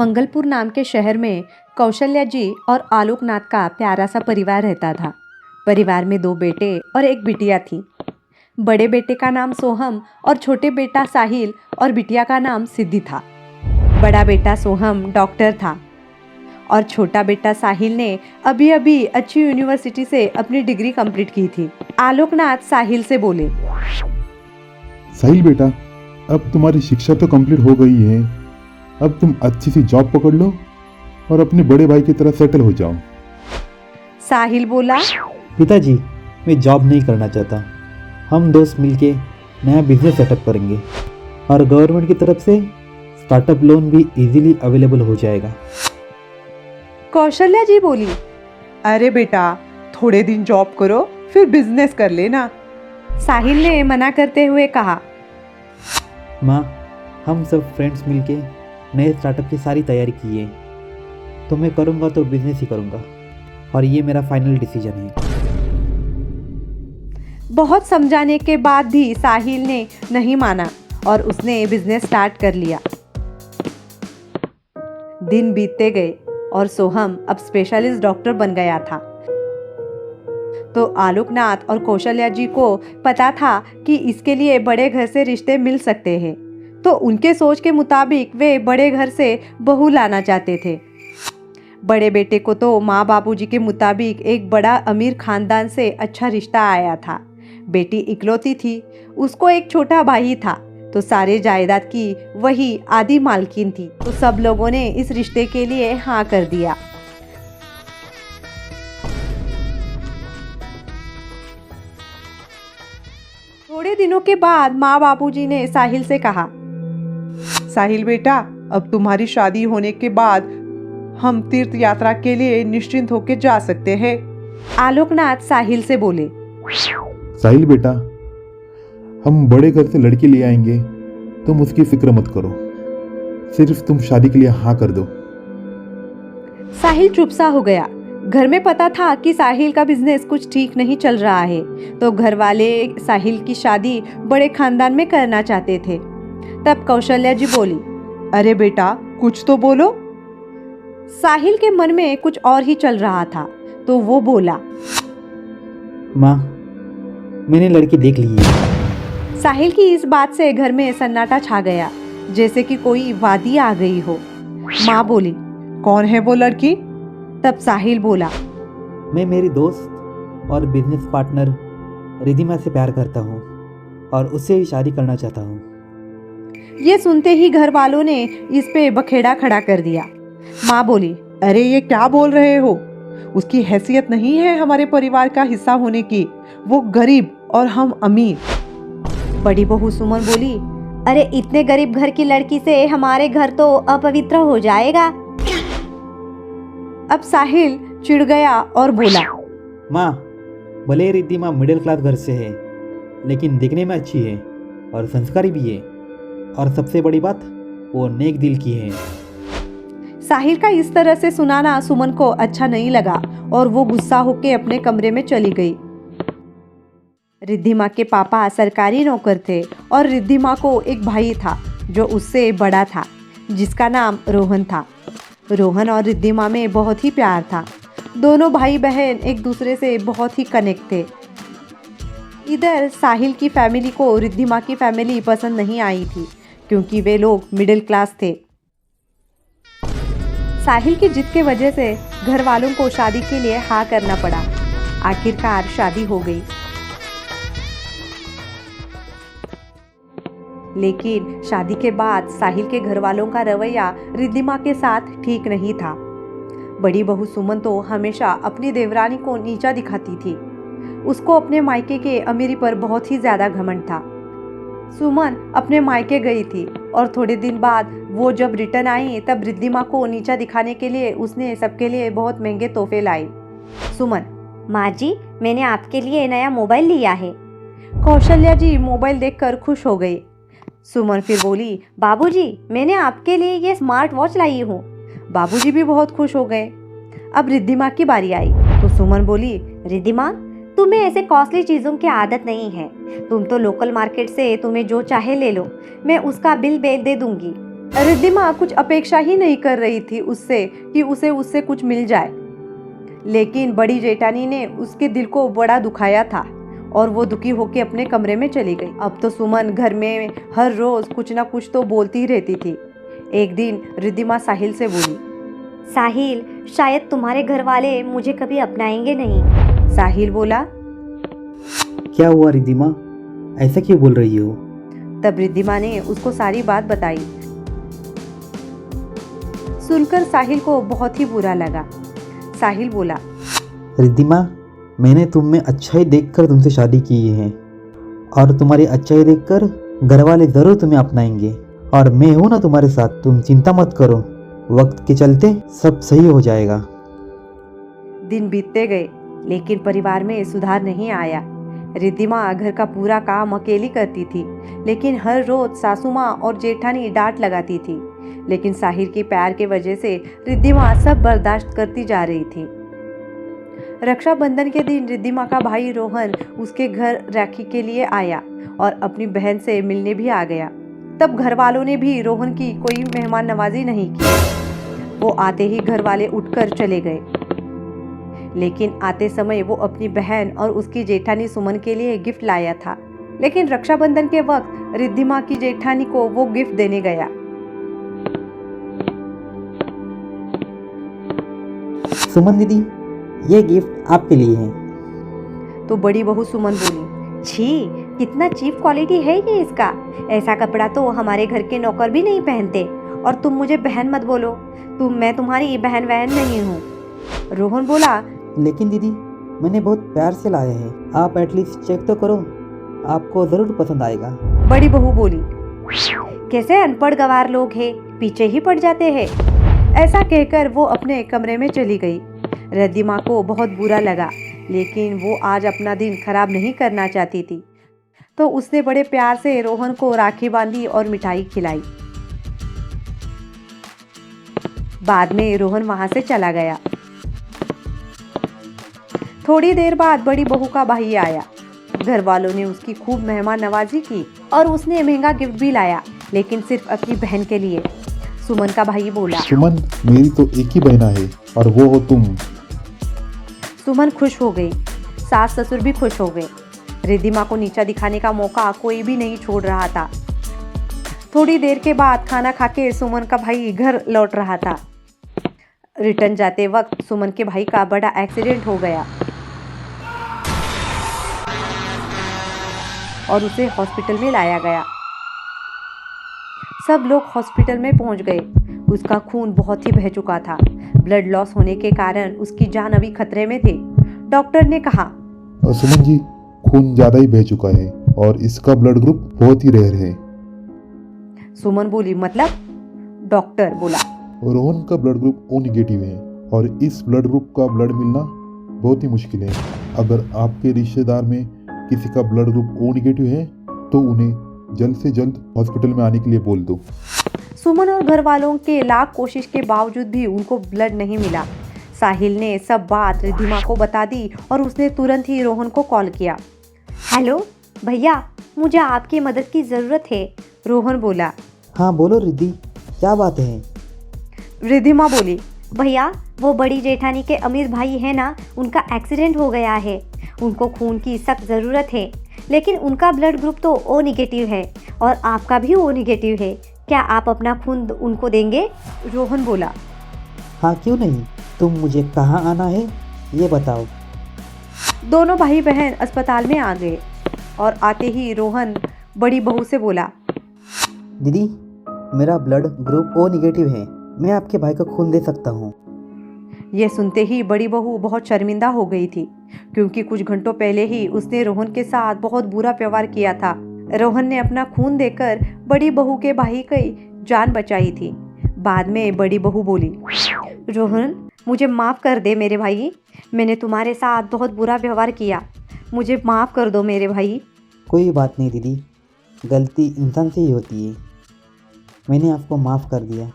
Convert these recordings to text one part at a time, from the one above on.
मंगलपुर नाम के शहर में कौशल्या जी और आलोकनाथ का प्यारा सा परिवार रहता था। परिवार में 2 बेटे और एक बिटिया थी। बड़े बेटे का नाम सोहम और छोटे बेटा साहिल और बिटिया का नाम सिद्धि था। बड़ा बेटा सोहम डॉक्टर था और छोटा बेटा साहिल ने अभी अभी अच्छी यूनिवर्सिटी से अपनी डिग्री कंप्लीट की थी। आलोकनाथ साहिल से बोले, साहिल बेटा, अब तुम्हारी शिक्षा तो कंप्लीट हो गई है। अब तुम अच्छी सी जॉब पकड़ लो और अपने बड़े भाई की तरह सेटल हो जाओ। साहिल बोला, पिताजी, मैं जॉब नहीं करना चाहता। हम दोस्त मिलके नया बिजनेस सेटअप करेंगे और गवर्नमेंट की तरफ से स्टार्टअप लोन भी इजीली अवेलेबल हो जाएगा। कौशल्या जी बोली, अरे बेटा, थोड़े दिन जॉब करो फिर बिजनेस कर लेना। साहिल ने मना करते हुए कहा, माँ, हम सब फ्रेंड्स मिलके नए स्टार्टअप की सारी तैयारी की है, तो मैं करूँगा तो बिजनेस ही करूँगा और ये मेरा फाइनल डिसीजन है। बहुत समझाने के बाद भी साहिल ने नहीं माना और उसने बिजनेस स्टार्ट कर लिया। दिन बीतते गए और सोहम अब स्पेशलिस्ट डॉक्टर बन गया था। तो आलोकनाथ और कौशल्या जी को पता था कि इसके लिए बड़े घर से रिश्ते मिल सकते हैं, तो उनके सोच के मुताबिक वे बड़े घर से बहू लाना चाहते थे। बड़े बेटे को तो माँ बापूजी के मुताबिक एक बड़ा अमीर खानदान से अच्छा रिश्ता आया था। बेटी इकलौती थी, उसको एक छोटा भाई था, तो सारे जायदाद की वही आधी मालकिन थी। तो सब लोगों ने इस रिश्ते के लिए हाँ कर दिया। थोड़े दिनों के बाद माँ बापूजी ने साहिल से कहा, साहिल बेटा, अब तुम्हारी शादी होने के बाद हम तीर्थ यात्रा के लिए निश्चिंत होकर जा सकते हैं। आलोकनाथ साहिल से बोले, साहिल बेटा, हम बड़े घर से लड़की ले आएंगे, तुम उसकी फिक्र मत करो। सिर्फ तुम शादी के लिए हाँ कर दो। साहिल चुप सा हो गया। घर में पता था कि साहिल का बिजनेस कुछ ठीक नहीं चल रहा है, तो घर वाले साहिल की शादी बड़े खानदान में करना चाहते थे। तब कौशल्या जी बोली, अरे बेटा, कुछ तो बोलो। साहिल के मन में कुछ और ही चल रहा था, तो वो बोला, माँ, मैंने लड़की देख ली है। साहिल की इस बात से घर में सन्नाटा छा गया, जैसे कि कोई वादी आ गई हो। माँ बोली, कौन है वो लड़की? तब साहिल बोला, मैं मेरी दोस्त और बिजनेस पार्टनर रिधिमा से प्यार करता हूँ और उससे ही शादी करना चाहता हूँ। ये सुनते ही घर वालों ने इस पे बखेड़ा खड़ा कर दिया। माँ बोली, अरे ये क्या बोल रहे हो? उसकी हैसियत नहीं है हमारे परिवार का हिस्सा होने की। वो गरीब और हम अमीर। बड़ी बहू सुमन बोली, अरे इतने गरीब घर की लड़की से हमारे घर तो अपवित्र हो जाएगा। अब साहिल चिढ़ गया और बोला, माँ, भले रिधिमा मिडिल क्लास घर से है, लेकिन दिखने में अच्छी है और संस्कारी भी है, और सबसे बड़ी बात, वो नेक दिल की है। साहिल का इस तरह से सुनाना सुमन को अच्छा नहीं लगा और वो गुस्सा होकर अपने कमरे में चली गई। रिद्धिमा के पापा सरकारी नौकर थे और रिद्धिमा को एक भाई था जो उससे बड़ा था, जिसका नाम रोहन था। रोहन और रिद्धिमा में बहुत ही प्यार था। दोनों भाई बहन एक दूसरे से बहुत ही कनेक्ट थे। इधर साहिल की फैमिली को रिद्धिमा की फैमिली पसंद नहीं आई थी, क्योंकि वे लोग मिडिल क्लास थे। साहिल की जिद के वजह से घर वालों को शादी के लिए हाँ करना पड़ा। आखिरकार शादी हो गई। लेकिन शादी के बाद साहिल के घर वालों का रवैया रिद्धिमा के साथ ठीक नहीं था। बड़ी बहू सुमन तो हमेशा अपनी देवरानी को नीचा दिखाती थी। उसको अपने मायके के अमीरी पर बहुत ही ज्यादा घमंड था। सुमन अपने मायके गई थी और थोड़े दिन बाद वो जब रिटर्न आई, तब रिद्धिमा को नीचा दिखाने के लिए उसने सबके लिए बहुत महंगे तोहफे लाई। सुमन, माँ जी, मैंने आपके लिए नया मोबाइल लिया है। कौशल्या जी मोबाइल देखकर खुश हो गई। सुमन फिर बोली, बाबूजी, मैंने आपके लिए ये स्मार्ट वॉच लाई हूँ। बाबूजी भी बहुत खुश हो गए। अब रिद्धिमा की बारी आई तो सुमन बोली, रिद्धिमा, तुम्हें ऐसे कॉस्टली चीज़ों की आदत नहीं है। तुम तो लोकल मार्केट से तुम्हें जो चाहे ले लो, मैं उसका बिल दे दूंगी। रिद्धिमा कुछ अपेक्षा ही नहीं कर रही थी उससे कि उसे उससे कुछ मिल जाए, लेकिन बड़ी जेठानी ने उसके दिल को बड़ा दुखाया था और वो दुखी होकर अपने कमरे में चली गई। अब तो सुमन घर में हर रोज कुछ ना कुछ तो बोलती ही रहती थी। एक दिन रिद्धिमा साहिल से बोली, साहिल, शायद तुम्हारे घर वाले मुझे कभी अपनाएंगे नहीं। साहिल बोला। क्या हुआ रिद्धिमा, ऐसा क्यों बोल रही हो? तब रिद्धिमा ने उसको सारी बात बताई। सुनकर साहिल को बहुत ही बुरा लगा। साहिल बोला, रिद्धिमा, मैंने तुम में अच्छाई देखकर तुमसे शादी की है और तुम्हारी अच्छाई देखकर घर वाले ज़रूर तुम्हें अपनाएंगे और मैं हूं ना तुम्हारे साथ, तुम चिंता मत करो, वक्त के चलते सब सही हो जाएगा। दिन बीतते गए लेकिन परिवार में सुधार नहीं आया। रिद्धिमा घर का पूरा काम अकेली करती थी, लेकिन हर रोज सासू माँ और जेठानी डांट लगाती थी। लेकिन साहिल के प्यार के वजह से रिद्धिमा सब बर्दाश्त करती जा रही थी। रक्षाबंधन के दिन रिद्धिमा का भाई रोहन उसके घर राखी के लिए आया और अपनी बहन से मिलने भी आ गया। तब घर वालों ने भी रोहन की कोई मेहमान नवाजी नहीं की। वो आते ही घर वाले उठकर चले गए, लेकिन आते समय वो अपनी बहन और उसकी जेठानी सुमन के लिए गिफ्ट लाया था। लेकिन रक्षाबंधन के वक्त रिद्धिमा की जेठानी को वो गिफ्ट देने गया। सुमन दीदी, ये गिफ्ट आपके लिए है। तो बड़ी बहू सुमन बोली, छी, कितना चीप क्वालिटी है ये इसका। ऐसा कपड़ा तो हमारे घर के नौकर भी नहीं पहनते। और तुम मुझे बहन मत बोलो, मैं तुम्हारी बहन वहन नहीं हूँ। रोहन बोला, लेकिन दीदी, मैंने बहुत प्यार से लाया है, आप एटलीस्ट चेक तो करो, आपको ज़रूर पसंद आएगा। बड़ी बहू बोली, कैसे अनपढ़ गवार लोग हैं, पीछे ही पड़ जाते हैं। ऐसा कहकर वो अपने कमरे में चली गई। रिद्धिमा को बहुत बुरा लगा, लेकिन वो आज अपना दिन खराब नहीं करना चाहती थी, तो उसने बड़े प्यार से रोहन को राखी बांधी और मिठाई खिलाई। बाद में रोहन वहां से चला गया। थोड़ी देर बाद बड़ी बहू का भाई आया। घर वालों ने उसकी खूब मेहमान नवाजी की और उसने महंगा गिफ्ट भी लाया, लेकिन सिर्फ अपनी बहन के लिए। सुमन का भाई बोला, सुमन, मेरी तो एक ही बहना है और वो हो तुम। सुमन खुश हो गई, सास ससुर भी खुश हो गए। रिद्धिमा को नीचा दिखाने का मौका कोई भी नहीं छोड़ रहा था। थोड़ी देर के बाद खाना खाके सुमन का भाई घर लौट रहा था। रिटर्न जाते वक्त सुमन के भाई का बड़ा एक्सीडेंट हो गया और उसे हॉस्पिटल में लाया गया। सब लोग हॉस्पिटल में पहुंच गए। उसका खून बहुत ही बह चुका था। ब्लड लॉस होने के कारण उसकी जान अभी खतरे में थी। डॉक्टर ने कहा, सुमन जी, खून ज़्यादा ही बह चुका है और इसका ब्लड ग्रुप बहुत ही रेयर है। सुमन बोली, मतलब? डॉक्टर बोला, रोहन का ब्लड ग्रुप ओ निगेटिव है और इस ब्लड ग्रुप का ब्लड मिलना बहुत ही मुश्किल है। अगर आपके रिश्तेदार में किसी का ब्लड ग्रुप ओ निगेटिव है तो उन्हें जल्द से जल्द हॉस्पिटल में आने के लिए बोल दो। सुमन और घर वालों के लाख कोशिश के बावजूद भी उनको ब्लड नहीं मिला। साहिल ने सब बात रिद्धिमा को बता दी और उसने तुरंत ही रोहन को कॉल किया। हेलो भैया, मुझे आपकी मदद की ज़रूरत है। रोहन बोला। हाँ बोलो रिद्धि, क्या बात है? रिद्धिमा बोली, भैया, वो बड़ी जेठानी के अमीर भाई है ना, उनका एक्सीडेंट हो गया है। उनको खून की सख्त ज़रूरत है, लेकिन उनका ब्लड ग्रुप तो ओ निगेटिव है और आपका भी ओ निगेटिव है। क्या आप अपना खून उनको देंगे? रोहन बोला। हाँ क्यों नहीं, तुम मुझे कहाँ आना है ये बताओ। दोनों भाई बहन अस्पताल में आ गए और आते ही रोहन बड़ी बहू से बोला, दीदी, मेरा ब्लड ग्रुप ओ निगेटिव है, मैं आपके भाई को खून दे सकता हूँ। यह सुनते ही बड़ी बहू बहुत शर्मिंदा हो गई थी, क्योंकि कुछ घंटों पहले ही उसने रोहन के साथ बहुत बुरा व्यवहार किया था। रोहन ने अपना खून देकर बड़ी बहू के भाई की जान बचाई थी। बाद में बड़ी बहू बोली, रोहन, मुझे माफ़ कर दे मेरे भाई, मैंने तुम्हारे साथ बहुत बुरा व्यवहार किया, मुझे माफ़ कर दो मेरे भाई। कोई बात नहीं दीदी, गलती इंसान से ही होती है। मैंने आपको माफ़ कर दिया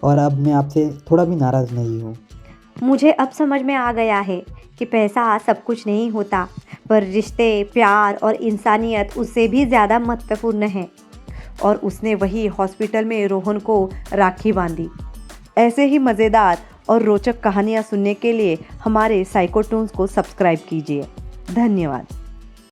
और अब मैं आपसे थोड़ा भी नाराज़ नहीं हूँ। मुझे अब समझ में आ गया है कि पैसा सब कुछ नहीं होता, पर रिश्ते, प्यार और इंसानियत उससे भी ज़्यादा महत्वपूर्ण है। और उसने वही हॉस्पिटल में रोहन को राखी बांधी। ऐसे ही मज़ेदार और रोचक कहानियाँ सुनने के लिए हमारे साइकोटून्स को सब्सक्राइब कीजिए। धन्यवाद।